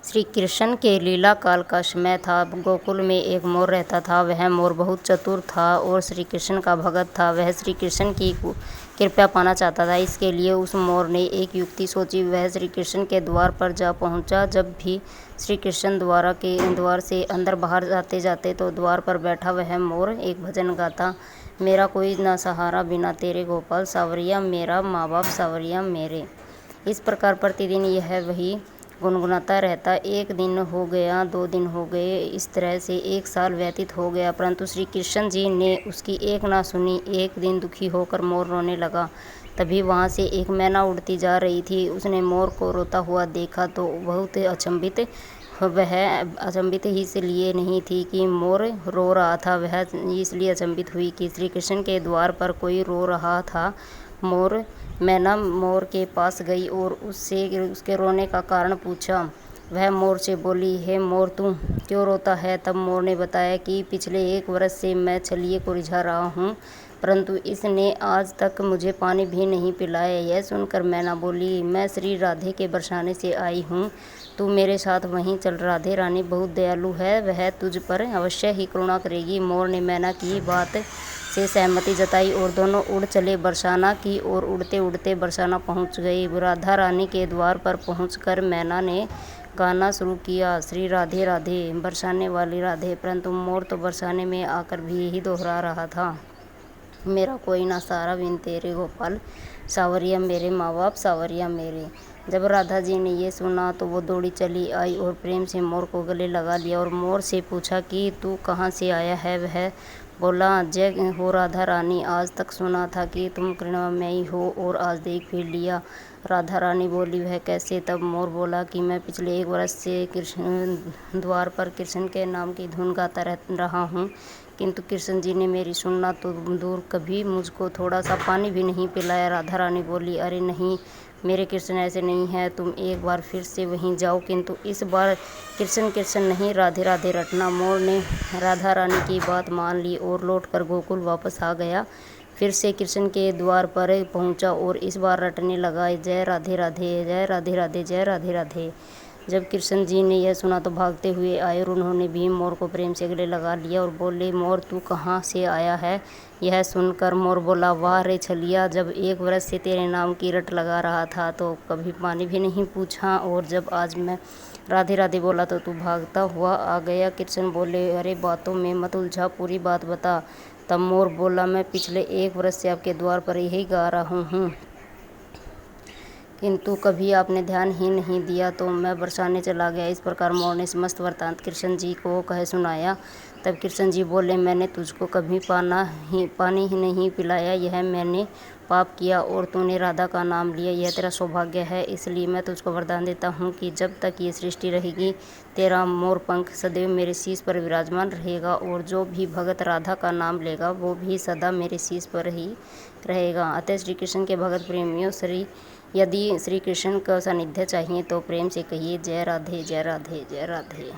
श्री कृष्ण के लीला काल का समय था। गोकुल में एक मोर रहता था। वह मोर बहुत चतुर था और श्री कृष्ण का भगत था। वह श्री कृष्ण की कृपा पाना चाहता था। इसके लिए उस मोर ने एक युक्ति सोची। वह श्री कृष्ण के द्वार पर जा पहुंचा। जब भी श्री कृष्ण द्वार से अंदर बाहर आते जाते तो द्वार पर बैठा वह मोर एक भजन गाता। मेरा कोई न सहारा बिना तेरे गोपाल, सावरिया मेरा माँ बाप सावरिया मेरे। इस प्रकार प्रतिदिन यह वही गुनगुनाता रहता। एक दिन हो गया, 2 दिन हो गए, इस तरह से 1 साल व्यतीत हो गया, परंतु श्री कृष्ण जी ने उसकी एक ना सुनी। एक दिन दुखी होकर मोर रोने लगा। तभी वहाँ से एक मैना उड़ती जा रही थी। उसने मोर को रोता हुआ देखा तो बहुत अचंभित। वह अचंभित ही इसलिए नहीं थी कि मोर रो रहा था, वह इसलिए अचंभित हुई कि श्री कृष्ण के द्वार पर कोई रो रहा था। मैना मोर के पास गई और उससे उसके रोने का कारण पूछा। वह मोर से बोली, हे मोर, तू क्यों रोता है? तब मोर ने बताया कि पिछले 1 वर्ष से मैं छलिए को रिझा रहा हूँ, परंतु इसने आज तक मुझे पानी भी नहीं पिलाया। यह सुनकर मैना बोली, मैं श्री राधे के बरसाने से आई हूँ, तू मेरे साथ वहीं चल। राधे रानी बहुत दयालु है, वह तुझ पर अवश्य ही करुणा करेगी। मोर ने मैना की बात से सहमति जताई और दोनों उड़ चले बरसाना की ओर। उड़ते उड़ते बरसाना पहुंच गई। राधा रानी के द्वार पर पहुंचकर मैना ने गाना शुरू किया, श्री राधे राधे, बरसाने वाली राधे। परंतु मोर तो बरसाने में आकर भी यही दोहरा रहा था, मेरा कोई ना सहारा बिन तेरे गोपाल, सावरिया मेरे माँ बाप सावरिया मेरे। जब राधा जी ने ये सुना तो वो दौड़ी चली आई और प्रेम से मोर को गले लगा लिया और मोर से पूछा कि तू कहाँ से आया है? वह बोला, जय हो राधा रानी, आज तक सुना था कि तुम करुणामयी हो और आज देख भी लिया। राधा रानी बोली, वह कैसे? तब मोर बोला कि मैं पिछले 1 वर्ष से कृष्ण द्वार पर कृष्ण के नाम की धुन गाता रहा हूँ, किंतु कृष्ण जी ने मेरी सुनना तो दूर, कभी मुझको थोड़ा सा पानी भी नहीं पिलाया। राधा रानी बोली, अरे नहीं, मेरे कृष्ण ऐसे नहीं है, तुम एक बार फिर से वहीं जाओ, किंतु इस बार कृष्ण कृष्ण नहीं राधे राधे रटना। मोर ने राधा रानी की बात मान ली और लौटकर गोकुल वापस आ गया। फिर से कृष्ण के द्वार पर पहुंचा और इस बार रटने लगा, जय राधे राधे, जय राधे राधे, जय राधे राधे। जब कृष्ण जी ने यह सुना तो भागते हुए आए और उन्होंने भी मोर को प्रेम से गले लगा लिया और बोले, मोर तू कहाँ से आया है? यह सुनकर मोर बोला, वाह रे छलिया, जब 1 वर्ष से तेरे नाम की रट लगा रहा था तो कभी पानी भी नहीं पूछा, और जब आज मैं राधे राधे बोला तो तू भागता हुआ आ गया। कृष्ण बोले, अरे बातों में मत उलझा, पूरी बात बता। तब मोर बोला, मैं पिछले 1 वर्ष से आपके द्वार पर यही गा रहा हूँ, किंतु कभी आपने ध्यान ही नहीं दिया तो मैं बरसाने चला गया। इस प्रकार मोर ने समस्त वृत्तांत कृष्ण जी को कह सुनाया। तब कृष्ण जी बोले, मैंने तुझको कभी पानी ही नहीं पिलाया, यह मैंने पाप किया और तूने राधा का नाम लिया, यह तेरा सौभाग्य है। इसलिए मैं तुझको वरदान देता हूँ कि जब तक ये सृष्टि रहेगी तेरा मोर पंख सदैव मेरे शीश पर विराजमान रहेगा, और जो भी भगत राधा का नाम लेगा वो भी सदा मेरे शीश पर ही रहेगा। अतः श्री कृष्ण के भगत प्रेमियों, यदि श्री कृष्ण का सानिध्य चाहिए तो प्रेम से कहिए, जय राधे जय राधे जय राधे।